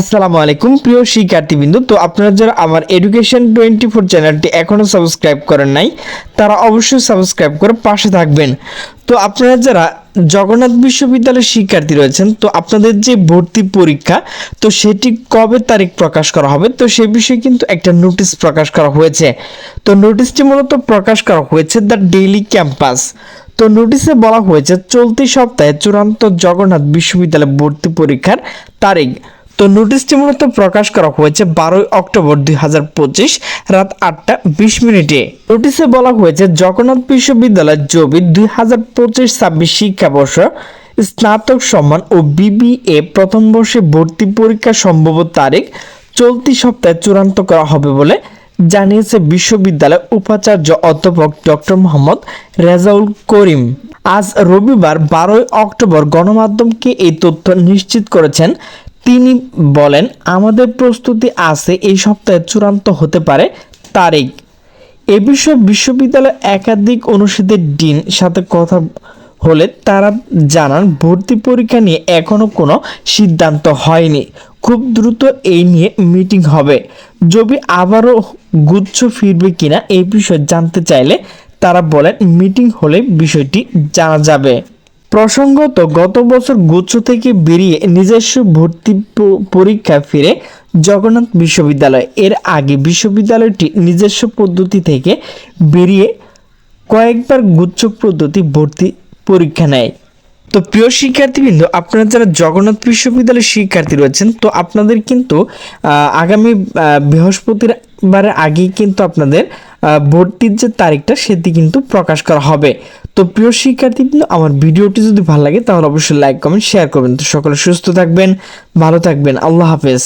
আসসালামু আলাইকুম প্রিয় শিক্ষার্থীবৃন্দ। তো আপনারা যারা আমার এডুকেশন 24 চ্যানেলটি এখনো সাবস্ক্রাইব করেন নাই তারা অবশ্যই সাবস্ক্রাইব করে পাশে থাকবেন। তো আপনারা যারা জগন্নাথ বিশ্ববিদ্যালয়ের শিক্ষার্থী রয়েছেন, তো আপনাদের যে ভর্তি পরীক্ষা তো সেটি কবে তারিখ প্রকাশ করা হবে, তো সে বিষয়ে কিন্তু একটা নোটিশ প্রকাশ করা হয়েছে। তো নোটিশটি মূলত প্রকাশ করা হয়েছে দ্য ডেইলি ক্যাম্পাস। তো নোটিশে বলা হয়েছে চলতি সপ্তাহে চূড়ান্ত জগন্নাথ বিশ্ববিদ্যালয় ভর্তি পরীক্ষার তারিখ। তো নোটিশটি মূলত প্রকাশ করা হয়েছে 12 অক্টোবর 2025 রাত 8:20 নোটিশে বলা হয়েছে জগন্নাথ বিশ্ববিদ্যালয় জবি 2025-26 শিক্ষাবর্ষ স্নাতক সম্মান ও বিবিএ প্রথম বর্ষে ভর্তি পরীক্ষার সম্ভাব্য তারিখ চলতি সপ্তাহে চূড়ান্ত করা হবে বলে জানিয়েছে বিশ্ববিদ্যালয়ের উপাচার্য অধ্যাপক ডক্টর মোহাম্মদ রেজাউল করিম। আজ রবিবার 12 অক্টোবর গণমাধ্যমকে এই তথ্য নিশ্চিত করেছেন। তিনি বলেন, আমাদের প্রস্তুতি আছে এই সপ্তাহে চূড়ান্ত হতে পারে তারিখ। এ বিষয়ে বিশ্ববিদ্যালয় একাধিক অনুষদের ডিন সাথে কথা হলে তারা জানান ভর্তি পরীক্ষা নিয়ে এখনো কোনো সিদ্ধান্ত হয়নি, খুব দ্রুত এই নিয়ে মিটিং হবে। যদি আবারও গুচ্ছ ফিরবে কিনা এই বিষয়ে জানতে চাইলে তারা বলেন মিটিং হলে বিষয়টি জানা যাবে। প্রসঙ্গত গত বছর গুচ্ছ থেকে বেরিয়ে নিজস্ব ভর্তি পরীক্ষা ফিরে জগন্নাথ বিশ্ববিদ্যালয়। এর আগে বিশ্ববিদ্যালয়টি নিজস্ব পদ্ধতি থেকে বেরিয়ে কয়েকবার গুচ্ছ পদ্ধতি ভর্তি পরীক্ষা নেয়। তো প্রিয় শিক্ষার্থীবৃন্দ, আপনারা যারা জগন্নাথ বিশ্ববিদ্যালয়ের শিক্ষার্থী রয়েছেন, তো আপনাদের কিন্তু আগামী বৃহস্পতিবারের আগেই কিন্তু আপনাদের ভর্তির যে তারিখটা সেটি কিন্তু প্রকাশ করা হবে। তো প্রিয় শিক্ষার্থীবৃন্দ, আমার ভিডিওটি যদি ভালো লাগে তাহলে অবশ্যই লাইক কমেন্ট শেয়ার করবেন। তো সকলে সুস্থ থাকবেন, ভালো থাকবেন, আল্লাহ হাফেজ।